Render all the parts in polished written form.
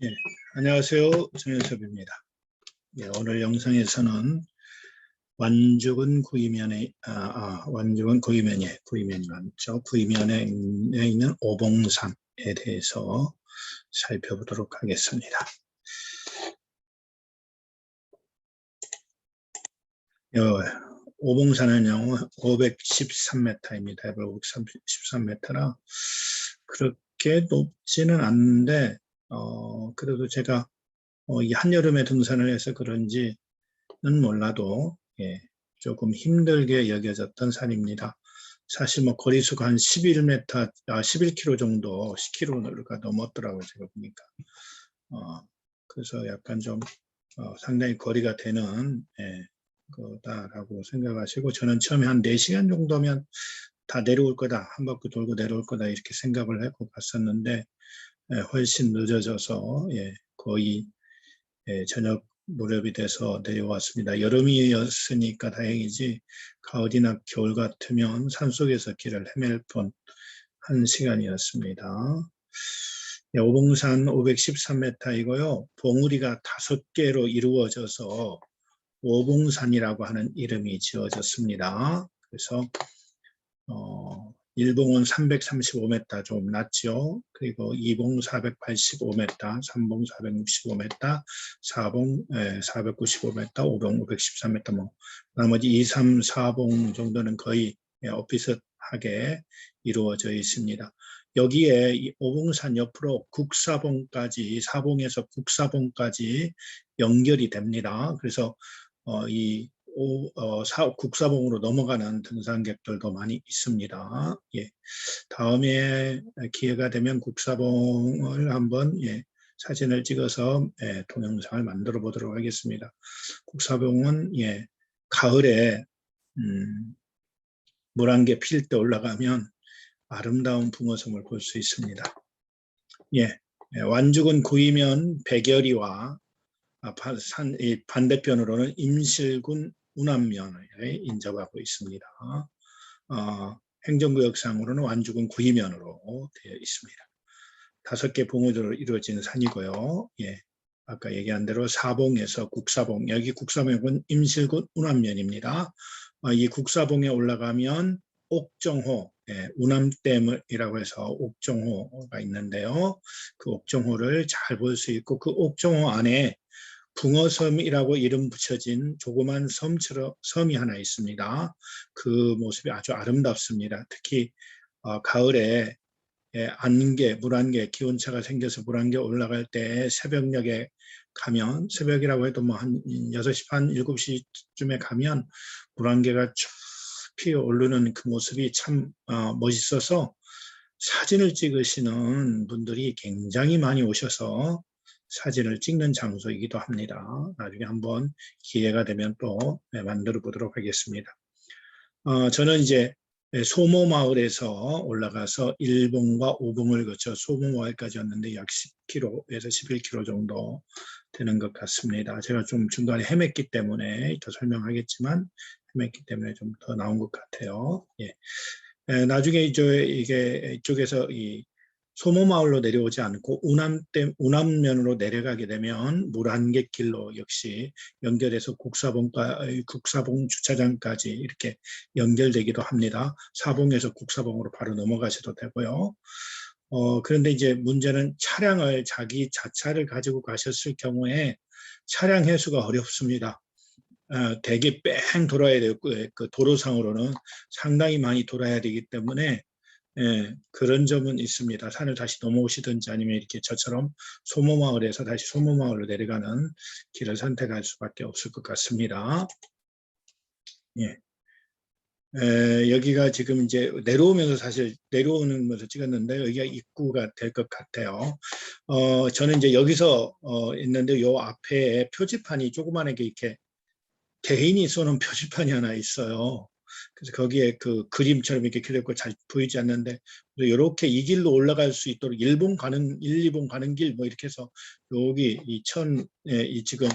예, 안녕하세요. 정현섭입니다. 예, 오늘 영상에서는 완죽은 구이면에 완죽은 구이면이 많죠. 구이면에 있는 오봉산에 대해서 살펴보도록 하겠습니다. 오봉산은요 513m입니다. 513m라 그렇게 높지는 않는데 그래도 제가 이 한여름에 등산을 해서 그런지는 몰라도 조금 힘들게 여겨졌던 산입니다. 사실 뭐 거리수가 한 11km 정도, 10km가 넘었더라고요. 제가 보니까. 그래서 약간 좀 상당히 거리가 되는 거다라고 생각하시고, 저는 처음에 한 4시간 정도면 다 내려올 거다, 한 바퀴 돌고 내려올 거다 이렇게 생각을 하고 갔었는데 훨씬 늦어져서 거의 저녁 무렵이 돼서 내려왔습니다. 여름이었으니까 다행이지 가을이나 겨울 같으면 산속에서 길을 헤맬 뻔한 시간이었습니다. 오봉산 513m이고요. 봉우리가 5개로 이루어져서 오봉산이라고 하는 이름이 지어졌습니다. 그래서 일봉은 335m 좀 낮죠. 그리고 2봉 485m, 3봉 465m, 4봉 495m, 5봉 513m, 뭐 나머지 2, 3, 4봉 정도는 거의 비슷하게 이루어져 있습니다. 여기에 이 오봉산 옆으로 국사봉까지, 사봉에서 국사봉까지 연결이 됩니다. 그래서 이 국사봉으로 넘어가는 등산객들도 많이 있습니다. 다음에 기회가 되면 국사봉을 한번 사진을 찍어서 동영상을 만들어 보도록 하겠습니다. 국사봉은 가을에 물안개 필 때 올라가면 아름다운 붕어섬을 볼 수 있습니다. 완죽은 구이면 백여리와 반대편으로는 임실군 운암면을 인접하고 있습니다. 행정구역상으로는 완죽은 구이면으로 되어 있습니다. 5개 봉우리로 이루어진 산이고요. 아까 얘기한 대로 사봉에서 국사봉, 여기 국사봉은 임실군 운암면입니다. 이 국사봉에 올라가면 옥정호, 운암댐이라고 해서 옥정호가 있는데요. 그 옥정호를 잘 볼 수 있고, 그 옥정호 안에 붕어섬이라고 이름 붙여진 조그만 섬이 하나 있습니다. 그 모습이 아주 아름답습니다. 특히 가을에 물안개, 기온차가 생겨서 물안개 올라갈 때 새벽녘에 가면, 새벽이라고 해도 뭐 한 6시 반, 7시쯤에 가면 물안개가 쭉 피어오르는 그 모습이 참 멋있어서 사진을 찍으시는 분들이 굉장히 많이 오셔서 사진을 찍는 장소이기도 합니다. 나중에 한번 기회가 되면 또 만들어 보도록 하겠습니다. 저는 이제 소모마을에서 올라가서 1봉과 5봉을 거쳐 소모마을까지 왔는데 약 10km에서 11km 정도 되는 것 같습니다. 제가 좀 중간에 헤맸기 때문에 더 설명하겠지만 헤맸기 때문에 좀 더 나온 것 같아요. 나중에 이쪽에서 이 소모마을로 내려오지 않고 운암면으로 내려가게 되면 물안갯길로 역시 연결해서 국사봉 주차장까지 이렇게 연결되기도 합니다. 사봉에서 국사봉으로 바로 넘어가셔도 되고요. 그런데 이제 문제는 자기 자차를 가지고 가셨을 경우에 차량 해수가 어렵습니다. 되게 뺑 돌아야 되고, 그 도로상으로는 상당히 많이 돌아야 되기 때문에 그런 점은 있습니다. 산을 다시 넘어오시든지 아니면 이렇게 저처럼 소모마을에서 다시 소모마을로 내려가는 길을 선택할 수밖에 없을 것 같습니다. 여기가 지금 이제 사실 내려오면서 찍었는데 여기가 입구가 될 것 같아요. 저는 이제 여기서 있는데 요 앞에 표지판이 조그만하게 이렇게 개인이 쏘는 표지판이 하나 있어요. 그래서 거기에 그 그림처럼 이렇게 그려있고 잘 보이지 않는데 이렇게 이 길로 올라갈 수 있도록 1, 2봉 가는 길 뭐 이렇게 해서 여기 지금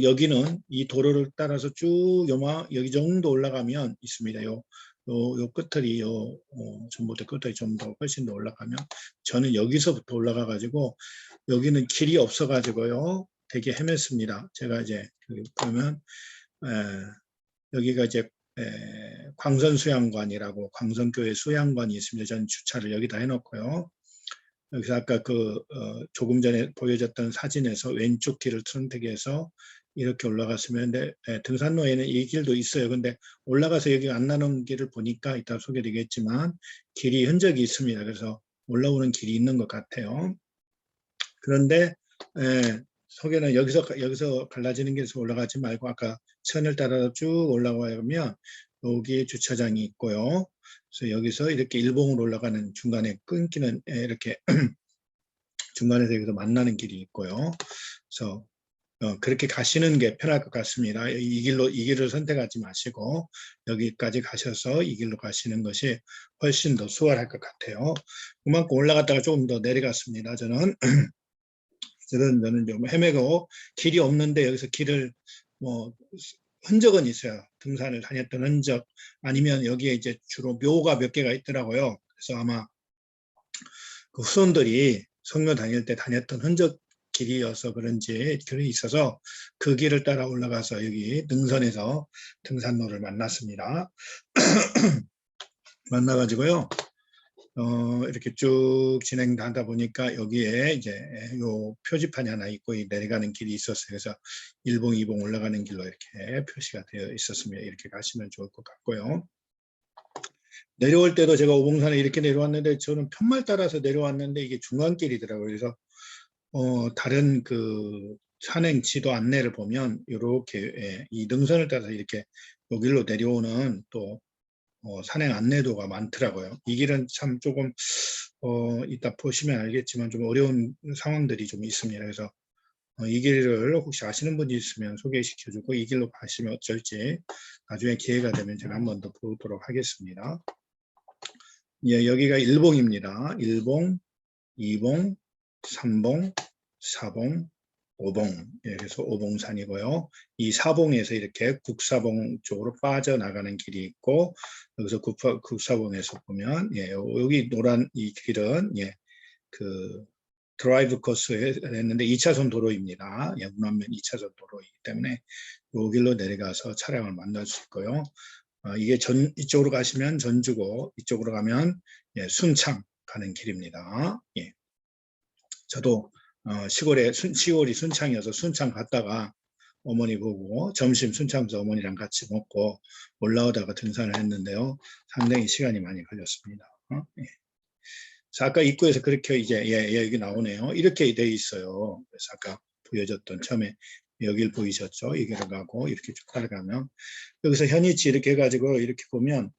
여기는 이 도로를 따라서 쭉 여기 정도 올라가면 있습니다. 요 끝들이 전봇대 끝들이 좀 더 훨씬 더 올라가면 저는 여기서부터 올라가 가지고 여기는 길이 없어 가지고요 되게 헤맸습니다. 제가 이제 여기 보면 여기가 이제 광선수양관이라고 광선교회 수양관이 있습니다. 저는 주차를 여기다 해놓고요. 여기서 아까 조금 전에 보여줬던 사진에서 왼쪽 길을 선택해서 이렇게 올라갔으면 등산로에는 이 길도 있어요. 근데 올라가서 여기 안 나눈 길을 보니까 이따 소개드리겠지만 길이 흔적이 있습니다. 그래서 올라오는 길이 있는 것 같아요. 그런데 소개는 여기서 갈라지는 길에서 올라가지 말고 아까 천을 따라 쭉 올라가면 여기에 주차장이 있고요. 그래서 여기서 이렇게 일봉으로 올라가는 중간에 끊기는 이렇게 중간에서 여기서 만나는 길이 있고요. 그래서 그렇게 가시는 게 편할 것 같습니다. 이 길을 선택하지 마시고 여기까지 가셔서 이 길로 가시는 것이 훨씬 더 수월할 것 같아요. 그만큼 올라갔다가 조금 더 내려갔습니다. 저는 좀 헤매고 길이 없는데 여기서 길을 흔적은 있어요. 등산을 다녔던 흔적 아니면 여기에 이제 주로 묘가 몇 개가 있더라고요. 그래서 아마 그 후손들이 성묘 다닐 때 다녔던 흔적 길이어서 그런지 길이 있어서 그 길을 따라 올라가서 여기 능선에서 등산로를 만났습니다. 만나가지고요. 이렇게 쭉 진행하다 보니까 여기에 이제 요 표지판이 하나 있고 내려가는 길이 있었어요. 그래서 1봉, 2봉 올라가는 길로 이렇게 표시가 되어 있었습니다. 이렇게 가시면 좋을 것 같고요. 내려올 때도 제가 오봉산에 이렇게 내려왔는데 저는 편말 따라서 내려왔는데 이게 중간길이더라고요. 그래서 다른 그 산행 지도 안내를 보면 이렇게 이 능선을 따라서 이렇게 여기로 내려오는 또 산행 안내도가 많더라고요. 이 길은 참 조금 이따 보시면 알겠지만 좀 어려운 상황들이 좀 있습니다. 그래서 이 길을 혹시 아시는 분이 있으면 소개시켜주고 이 길로 가시면 어쩔지 나중에 기회가 되면 제가 한 번 더 보도록 하겠습니다. 예, 여기가 1봉입니다. 1봉, 2봉, 3봉, 4봉, 5봉, 예, 그래서 5봉산이고요. 이 4봉에서 이렇게 국사봉 쪽으로 빠져나가는 길이 있고 여기서 국사봉에서 보면 예, 여기 노란 이 길은 예, 그 드라이브 코스에 했는데 2차선 도로입니다. 예, 문안면 2차선 도로이기 때문에 이 길로 내려가서 차량을 만날 수 있고요. 이게 이쪽으로 가시면 전주고 이쪽으로 가면 예, 순창 가는 길입니다. 예. 저도 시골이 순창이어서 순창 갔다가 어머니 보고 점심 순창에서 어머니랑 같이 먹고 올라오다가 등산을 했는데요. 상당히 시간이 많이 걸렸습니다. 예. 자, 아까 입구에서 그렇게 이제 여기 나오네요. 이렇게 돼 있어요. 그래서 아까 보여줬던 처음에 여길 보이셨죠? 여기를 가고 이렇게 쭉 따라가면 여기서 현이치 이렇게 해가지고 이렇게 보면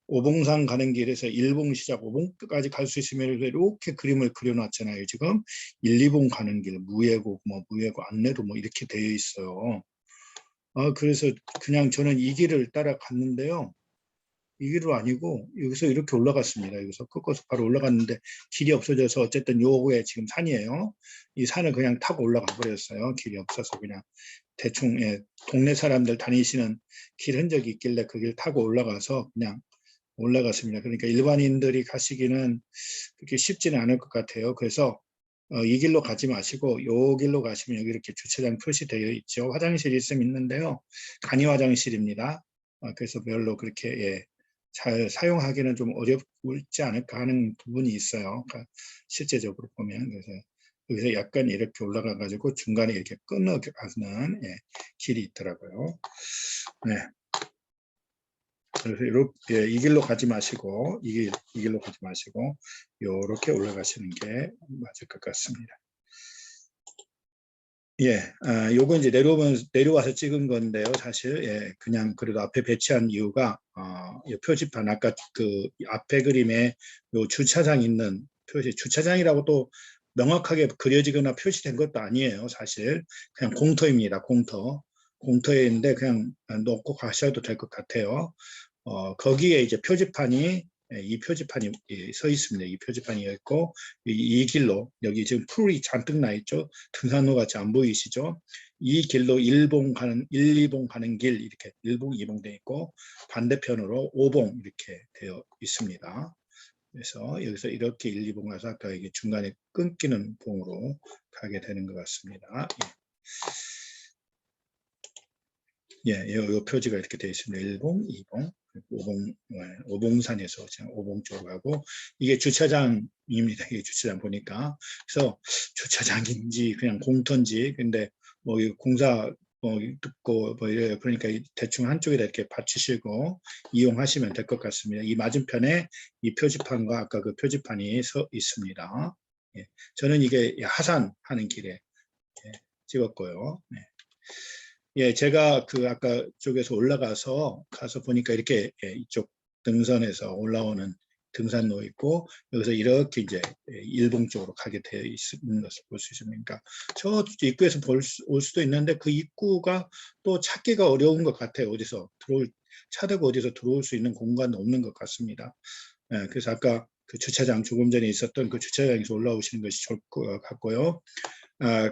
오봉산 가는 길에서 1봉 시작 5봉 끝까지 갈 수 있으면 이렇게 그림을 그려놨잖아요. 지금 1, 2봉 가는 길 무예고 무예고 안내도 이렇게 되어 있어요. 그래서 그냥 저는 이 길을 따라갔는데요. 이 길은 아니고 여기서 이렇게 올라갔습니다. 여기서 꺾어서 바로 올라갔는데 길이 없어져서 어쨌든 요거에 지금 산이에요. 이 산을 그냥 타고 올라가 버렸어요. 길이 없어서 그냥 대충 동네 사람들 다니시는 길 흔적이 있길래 그 길 타고 올라가서 그냥 올라갔습니다. 그러니까 일반인들이 가시기는 그렇게 쉽지는 않을 것 같아요. 그래서 이 길로 가지 마시고 요 길로 가시면 여기 이렇게 주차장 표시되어 있죠. 화장실이 있으면 있는데요. 간이 화장실입니다. 그래서 별로 그렇게 잘 사용하기는 좀 어렵지 않을까 하는 부분이 있어요. 그러니까 실제적으로 보면 그래서 여기서 약간 이렇게 올라가 가지고 중간에 이렇게 끊어가는 길이 있더라고요. 네. 그래서 이렇게 이 길로 가지 마시고 이 길로 가지 마시고 이렇게 올라가시는 게 맞을 것 같습니다. 예, 요거 이제 내려와서 찍은 건데요. 사실 그냥 그래도 앞에 배치한 이유가 이 표지판 아까 그 앞에 그림에 요 주차장 있는 표시 주차장이라고 또 명확하게 그려지거나 표시된 것도 아니에요. 사실 그냥 공터입니다. 공터에 있는데 그냥 놓고 가셔도 될 것 같아요. 거기에 이제 표지판이 이 표지판이 서 있습니다. 이 표지판이 있고 이 길로 여기 지금 풀이 잔뜩 나 있죠. 등산로 같이 안 보이시죠? 이 길로 1봉 가는 1, 2봉 가는 길 이렇게 1봉, 2봉 되어 있고 반대편으로 5봉 이렇게 되어 있습니다. 그래서 여기서 이렇게 1, 2봉 가서 아까 이게 중간에 끊기는 봉으로 가게 되는 것 같습니다. 예, 요 표지가 이렇게 되어 있습니다. 1봉, 2봉, 5봉, 5봉산에서 그냥 5봉 쪽으로 가고 이게 주차장입니다. 이게 주차장 보니까 그래서 주차장인지 그냥 공터인지 근데 뭐 공사 듣고 뭐 이래요. 그러니까 대충 한쪽에다 이렇게 받치시고 이용하시면 될 것 같습니다. 이 맞은편에 이 표지판과 아까 그 표지판이 서 있습니다. 예, 저는 이게 하산하는 길에 찍었고요. 네. 예, 제가 그 아까 쪽에서 올라가서 보니까 이렇게 이쪽 등산에서 올라오는 등산로 있고 여기서 이렇게 이제 일봉 쪽으로 가게 되어 있는 것을 볼 수 있습니다. 저 입구에서 올 수도 있는데 그 입구가 또 찾기가 어려운 것 같아요. 어디서 차 타고 어디서 들어올 수 있는 공간도 없는 것 같습니다. 예, 그래서 아까 그 주차장 조금 전에 있었던 그 주차장에서 올라오시는 것이 좋을 것 같고요.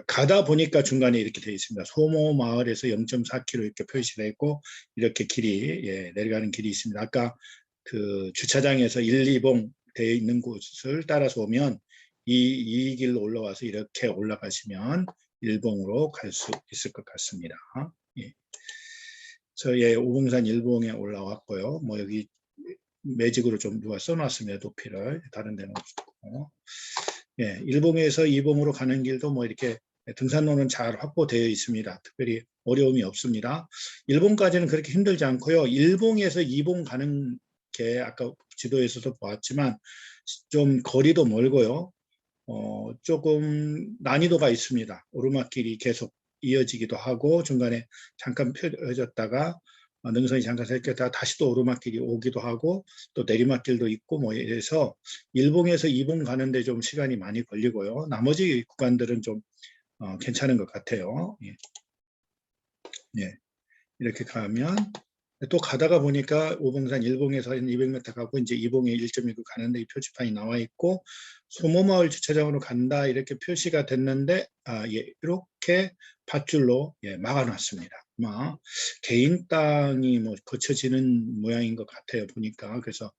가다 보니까 중간에 이렇게 되어 있습니다. 소모 마을에서 0.4km 이렇게 표시되어 있고 이렇게 길이 내려가는 길이 있습니다. 아까 그 주차장에서 1, 2봉 되어 있는 곳을 따라서 오면 이 길로 올라와서 이렇게 올라가시면 1봉으로 갈 수 있을 것 같습니다. 예. 저의 오봉산 1봉에 올라왔고요. 뭐 여기 매직으로 좀 누가 써놨습니다. 높이를 다른 데는 없고. 예, 1봉에서 2봉으로 가는 길도 뭐 이렇게 등산로는 잘 확보되어 있습니다. 특별히 어려움이 없습니다. 1봉까지는 그렇게 힘들지 않고요. 1봉에서 2봉 가는 게 아까 지도에서도 보았지만 좀 거리도 멀고요. 조금 난이도가 있습니다. 오르막길이 계속 이어지기도 하고 중간에 잠깐 펴졌다가 능선이 잠깐 셀겼다가 다시 또 오르막길이 오기도 하고 또 내리막길도 있고 뭐 이래서 1봉에서 2봉 가는데 좀 시간이 많이 걸리고요. 나머지 구간들은 좀 괜찮은 것 같아요. 예. 예. 이렇게 가면 또 가다가 보니까 오봉산 1봉에서 한 200m 가고 이제 2봉에 1.1구 가는데 이 표지판이 나와 있고 소모마을 주차장으로 간다 이렇게 표시가 됐는데 이렇게 밧줄로 막아놨습니다. 아마 개인 땅이 뭐 거쳐지는 모양인 것 같아요 보니까. 그래서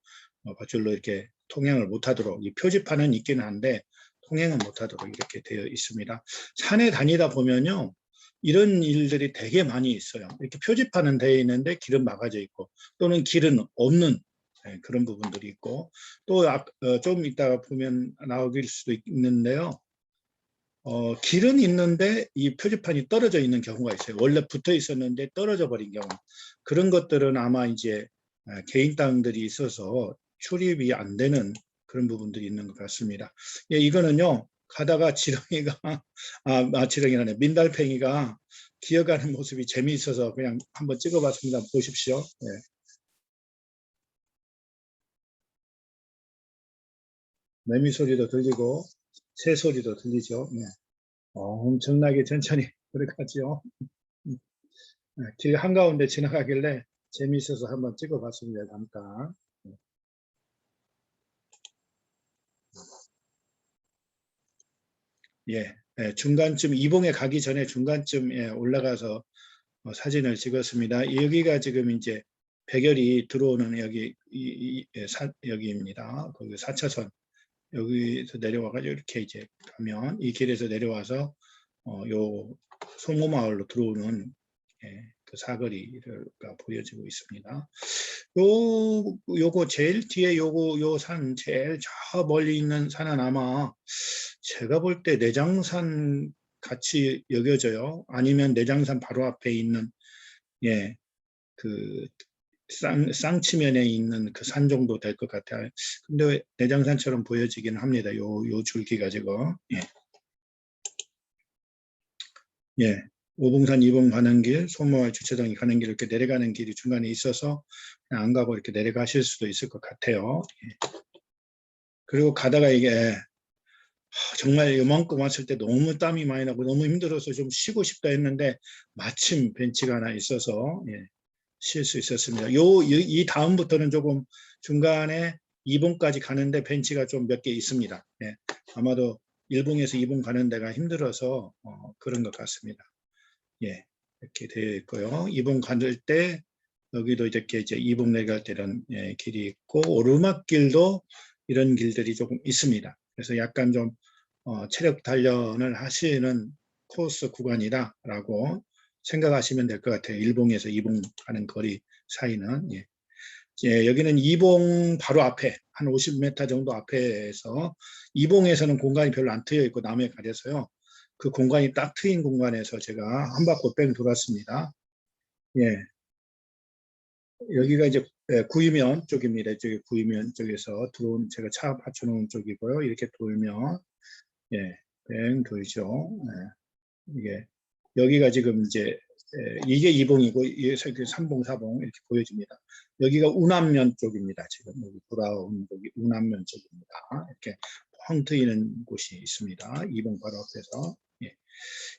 밧줄로 이렇게 통행을 못하도록 이 표지판은 있긴 한데 통행은 못하도록 이렇게 되어 있습니다. 산에 다니다 보면요. 이런 일들이 되게 많이 있어요. 이렇게 표지판은 되어 있는데 길은 막아져 있고 또는 길은 없는 그런 부분들이 있고 또 좀 이따가 보면 나오길 수도 있는데요. 길은 있는데 이 표지판이 떨어져 있는 경우가 있어요. 원래 붙어 있었는데 떨어져 버린 경우. 그런 것들은 아마 이제 개인 땅들이 있어서 출입이 안 되는 그런 부분들이 있는 것 같습니다. 예, 이거는요. 가다가 지렁이가 지렁이라네 민달팽이가 기어가는 모습이 재미있어서 그냥 한번 찍어봤습니다. 보십시오. 예. 매미 소리도 들리고 새 소리도 들리죠. 예. 엄청나게 천천히 들어가죠. 길 한가운데 지나가길래 재미있어서 한번 찍어봤습니다. 잠깐. 예, 중간쯤 이봉에 가기 전에 중간쯤에 올라가서 사진을 찍었습니다. 여기가 지금 이제 백열이 들어오는 여기입니다. 거기 4차선 여기서 내려와가지고 이렇게 이제 가면 이 길에서 내려와서 요 송호마을로 들어오는 그 사거리가 보여지고 있습니다. 요거 제일 뒤에 요 산 제일 저 멀리 있는 산은 아마 제가 볼 때 내장산 같이 여겨져요. 아니면 내장산 바로 앞에 있는 그 쌍치면에 있는 그 산 정도 될 것 같아요. 근데 내장산처럼 보여지긴 합니다. 요 줄기가 지금. 예. 오봉산 2봉 가는 길, 소모마을 주차장이 가는 길 이렇게 내려가는 길이 중간에 있어서 그냥 안 가고 이렇게 내려가실 수도 있을 것 같아요. 그리고 가다가 이게 정말 이만큼 왔을 때 너무 땀이 많이 나고 너무 힘들어서 좀 쉬고 싶다 했는데 마침 벤치가 하나 있어서 쉴 수 있었습니다. 이 다음부터는 조금 중간에 2봉까지 가는데 벤치가 좀 몇 개 있습니다. 아마도 1봉에서 2봉 가는 데가 힘들어서 그런 것 같습니다. 예, 이렇게 되어 있고요. 이봉 가를 때 여기도 이렇게 이제 이봉 내려갈 때 이런 예, 길이 있고 오르막길도 이런 길들이 조금 있습니다. 그래서 약간 좀 체력 단련을 하시는 코스 구간이다라고 생각하시면 될 것 같아요. 일봉에서 이봉 가는 거리 사이는 예. 예, 여기는 이봉 바로 앞에 한 50m 정도 앞에서 이봉에서는 공간이 별로 안 트여 있고 나무에 가려서요. 그 공간이 딱 트인 공간에서 제가 한 바퀴 뺑 돌았습니다. 예, 여기가 이제 구이면 쪽입니다. 이쪽에 구이면 쪽에서 들어온 제가 차 받쳐놓은 쪽이고요. 이렇게 돌면 예, 뺑 돌죠. 예, 이게 여기가 지금 이제 이게 이봉이고 이게 3봉, 4봉 이렇게 보여집니다. 여기가 운암면 쪽입니다. 지금 여기 돌아온 쪽이 운암면 쪽입니다. 이렇게 펑 트이는 곳이 있습니다. 이봉 바로 앞에서 예,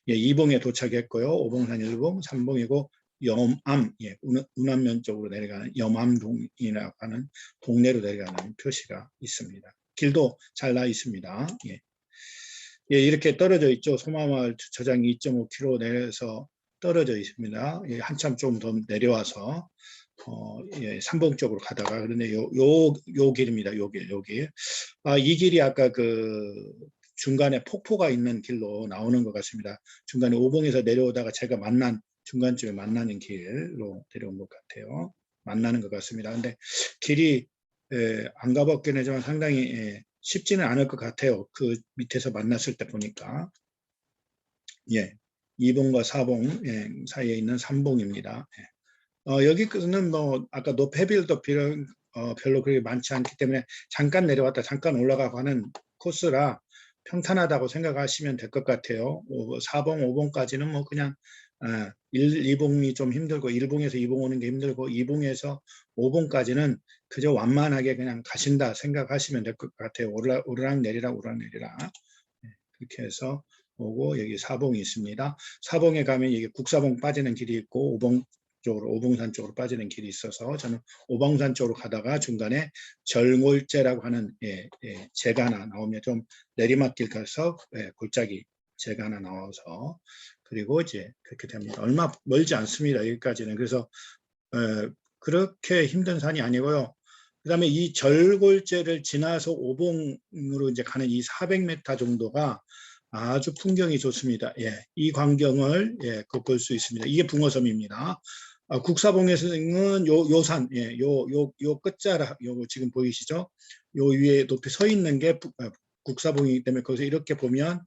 예, 2봉에 도착했고요. 5봉산 1봉, 3봉이고 염암, 예, 운암면 쪽으로 내려가는 염암동이라고 하는 동네로 내려가는 표시가 있습니다. 길도 잘 나 있습니다. 예. 예, 이렇게 떨어져 있죠. 소마마을 주차장이 2.5km 내려서 떨어져 있습니다. 예, 한참 좀 더 내려와서 예, 삼봉 쪽으로 가다가 그런데 요 길입니다. 요 길. 아, 이 길이 아까 그 중간에 폭포가 있는 길로 나오는 것 같습니다. 중간에 오봉에서 내려오다가 제가 만난 중간쯤에 만나는 길로 데려온 것 같아요. 만나는 것 같습니다. 근데 길이 안 가봤긴 하지만 상당히 쉽지는 않을 것 같아요. 그 밑에서 만났을 때 보니까 예, 2봉과 4봉 예, 사이에 있는 3봉입니다. 여기는 뭐 아까 노페빌도 별로 그렇게 많지 않기 때문에 잠깐 내려왔다 잠깐 올라가고 하는 코스라 평탄하다고 생각하시면 될 것 같아요. 4봉, 5봉까지는 뭐 그냥 2봉이 좀 힘들고 1봉에서 2봉 오는 게 힘들고 2봉에서 5봉까지는 그저 완만하게 그냥 가신다 생각하시면 될 것 같아요. 오르락 내리락 그렇게 해서 오고 여기 4봉이 있습니다. 4봉에 가면 여기 국사봉 빠지는 길이 있고 5봉 쪽으로 오봉산 쪽으로 빠지는 길이 있어서 저는 오봉산 쪽으로 가다가 중간에 절골제라고 하는 제가 하나 나오면 좀 내리막길 가서 골짜기 제가 하나 나와서 그리고 이제 그렇게 됩니다. 얼마 멀지 않습니다. 여기까지는. 그래서 그렇게 힘든 산이 아니고요. 그다음에 이 절골제를 지나서 오봉으로 이제 가는 이 400m 정도가 아주 풍경이 좋습니다. 예, 이 광경을 볼 수 있습니다. 이게 붕어섬입니다. 국사봉에서는 요 산, 요 끝자락, 요 지금 보이시죠? 요 위에 높이 서 있는 게 국사봉이기 때문에 거기서 이렇게 보면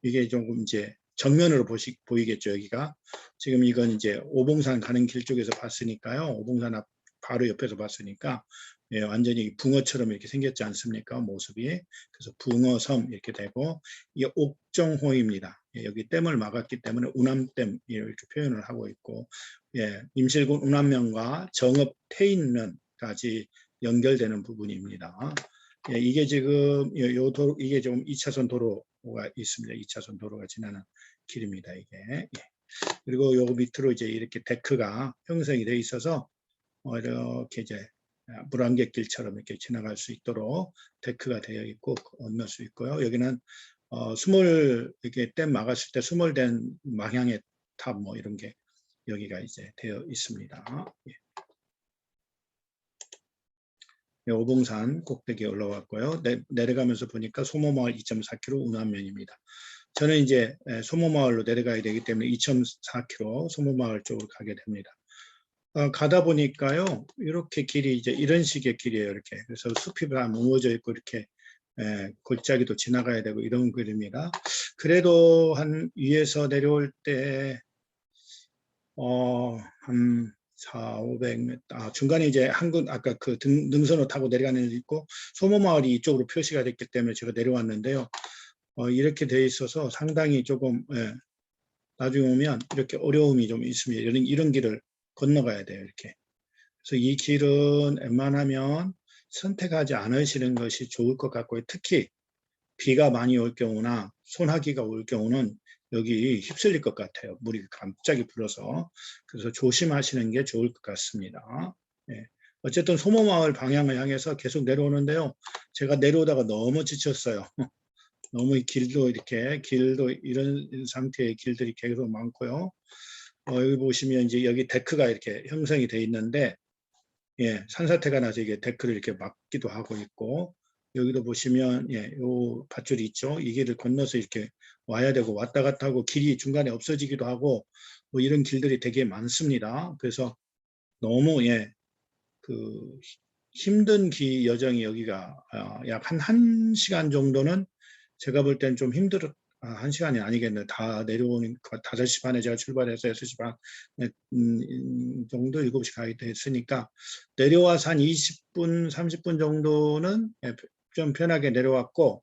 이게 조금 이제 정면으로 보이겠죠, 여기가. 지금 이건 이제 오봉산 가는 길 쪽에서 봤으니까요. 오봉산 앞 바로 옆에서 봤으니까 예, 완전히 붕어처럼 이렇게 생겼지 않습니까? 모습이. 그래서 붕어섬 이렇게 되고 이게 옥정호입니다. 예, 여기 댐을 막았기 때문에 운암댐 이렇게 표현을 하고 있고 예, 임실군 운암면과 정읍 태인면까지 연결되는 부분입니다. 예, 이게 지금 이게 좀 2차선 도로가 있습니다. 2차선 도로가 지나는 길입니다. 이게. 예. 그리고 요 밑으로 이제 이렇게 데크가 형성이 돼 있어서 이렇게 이제 물안개길처럼 이렇게 지나갈 수 있도록 데크가 되어 있고 건널 수 있고요. 여기는 이렇게 댐 막았을 때 수몰된 망향의 탑 뭐 이런 게 여기가 이제 되어 있습니다. 예. 오봉산 꼭대기에 올라왔고요. 내려가면서 보니까 소모마을 2.4km 운암면입니다. 저는 이제 소모마을로 내려가야 되기 때문에 2.4km 소모마을 쪽으로 가게 됩니다. 가다 보니까요, 이렇게 길이 이제 이런 식의 길이에요, 이렇게. 그래서 숲이 다 무너져 있고, 이렇게, 골짜기도 지나가야 되고, 이런 길입니다. 그래도 한 위에서 내려올 때, 한 4, 500m, 중간에 이제 아까 그 능선을 타고 내려가는 데 있고, 소모마을이 이쪽으로 표시가 됐기 때문에 제가 내려왔는데요. 이렇게 돼 있어서 상당히 조금, 나중에 오면 이렇게 어려움이 좀 있습니다. 이런 길을 건너가야 돼요, 이렇게. 그래서 이 길은 웬만하면 선택하지 않으시는 것이 좋을 것 같고요. 특히 비가 많이 올 경우나 소나기가 올 경우는 여기 휩쓸릴 것 같아요. 물이 갑자기 불어서. 그래서 조심하시는 게 좋을 것 같습니다. 예. 어쨌든 소모마을 방향을 향해서 계속 내려오는데요. 제가 내려오다가 너무 지쳤어요. 너무 길도 이런 상태의 길들이 계속 많고요. 여기 보시면 이제 여기 데크가 이렇게 형성이 돼 있는데, 예, 산사태가 나서 이게 데크를 이렇게 막기도 하고 있고, 여기도 보시면, 예, 요 밧줄이 있죠. 이 길을 건너서 이렇게 와야 되고, 왔다 갔다 하고, 길이 중간에 없어지기도 하고, 뭐 이런 길들이 되게 많습니다. 그래서 너무, 예, 그, 힘든 여정이 여기가, 약 한 1시간 정도는 제가 볼 땐 좀 힘들었, 1시간이 아니겠네. 다 내려오는, 5시 반에 제가 출발해서 6시 반 정도 7시 가야 됐으니까, 내려와서 한 20분, 30분 정도는 좀 편하게 내려왔고,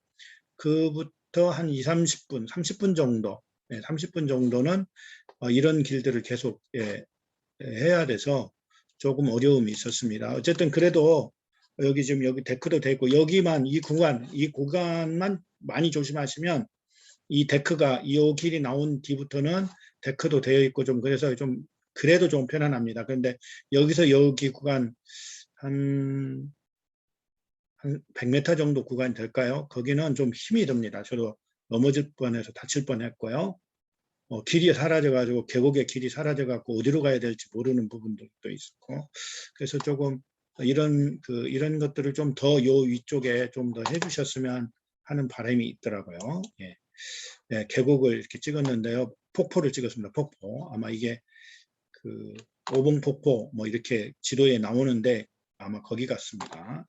그부터 한 2, 30분, 30분 정도, 30분 정도는 이런 길들을 계속 해야 돼서 조금 어려움이 있었습니다. 어쨌든 그래도 여기 지금 여기 데크도 돼 있고 여기만 이 구간만 많이 조심하시면 이 데크가 이 길이 나온 뒤부터는 데크도 되어 있고 좀 그래서 좀 그래도 좀 편안합니다. 그런데 여기서 여기 구간 한 100m 정도 구간이 될까요? 거기는 좀 힘이 듭니다. 저도 넘어질 뻔해서 다칠 뻔했고요. 길이 사라져가지고 계곡의 길이 사라져가지고 어디로 가야 될지 모르는 부분들도 있었고, 그래서 조금 이런 것들을 좀 더 요 위쪽에 좀 더 해주셨으면 하는 바람이 있더라고요. 예. 예, 계곡을 이렇게 찍었는데요. 폭포를 찍었습니다. 폭포. 아마 이게 그 오봉폭포 뭐 이렇게 지도에 나오는데 아마 거기 같습니다.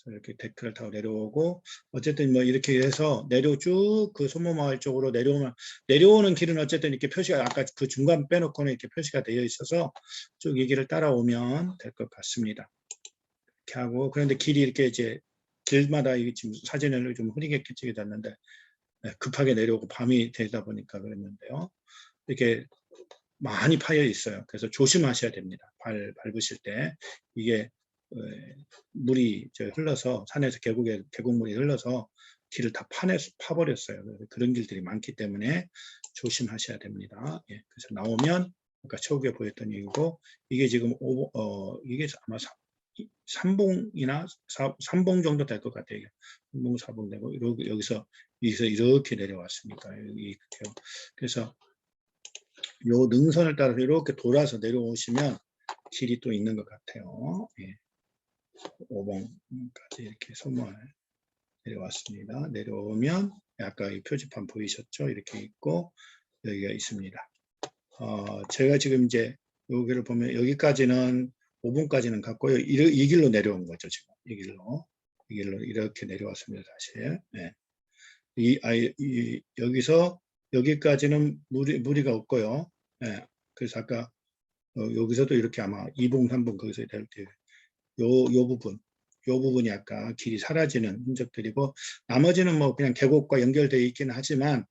이렇게 데크를 타고 내려오고 어쨌든 뭐 이렇게 해서 쭉 그 소모마을 쪽으로 내려오는 길은 어쨌든 이렇게 표시가 아까 그 중간 빼놓고는 이렇게 표시가 되어 있어서 쭉 이 길을 따라오면 될 것 같습니다. 이렇게 하고 그런데 길이 이렇게 이제 길마다 지금 사진을 좀 흐리게 찍게 됐는데 급하게 내려오고 밤이 되다 보니까 그랬는데요. 이렇게 많이 파여 있어요. 그래서 조심하셔야 됩니다. 밟으실 때 이게 물이 흘러서 산에서 계곡물이 흘러서 길을 다 파버렸어요. 그런 길들이 많기 때문에 조심하셔야 됩니다. 예, 그래서 나오면 아까 초기에 보였던 얘기고 이게 지금 이게 아마 3봉이나 3봉 정도 될 것 같아요. 3봉, 4봉 되고 여기서 이렇게 내려왔으니까 그래서 요 능선을 따라서 이렇게 돌아서 내려오시면 길이 또 있는 것 같아요. 예. 5번까지 이렇게 소모를 내려왔습니다. 내려오면 아까 이 표지판 보이셨죠? 이렇게 있고 여기가 있습니다. 제가 지금 이제 여기를 보면 여기까지는 5분까지는 갔고요. 이 길로 내려온 거죠. 지금 이 길로 이렇게 내려왔습니다. 다시. 네. 여기서 여기까지는 무리가 없고요. 네. 그래서 아까 여기서도 이렇게 아마 2분, 3분 거기서 될 때 요 부분이 아까 길이 사라지는 흔적들이고 나머지는 뭐 그냥 계곡과 연결되어 있기는 하지만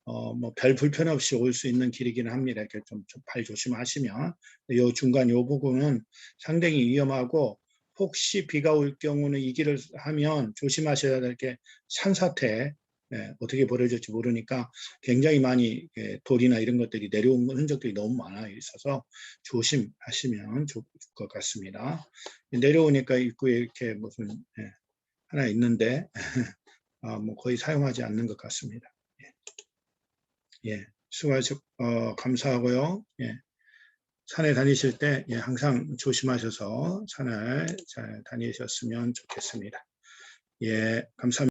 뭐 별 불편 없이 올 수 있는 길이기는 합니다. 이렇게 좀 발 조심하시면 요 중간 요 부분은 상당히 위험하고 혹시 비가 올 경우는 이 길을 하면 조심하셔야 될 게 산사태 어떻게 벌어질지 모르니까 굉장히 많이 돌이나 이런 것들이 내려온 흔적들이 너무 많아 있어서 조심하시면 좋을 것 같습니다. 내려오니까 입구에 이렇게 무슨 하나 있는데 뭐 거의 사용하지 않는 것 같습니다. 예, 감사하고요. 예, 산에 다니실 때 항상 조심하셔서 산을 잘 다니셨으면 좋겠습니다. 예, 감사합니다.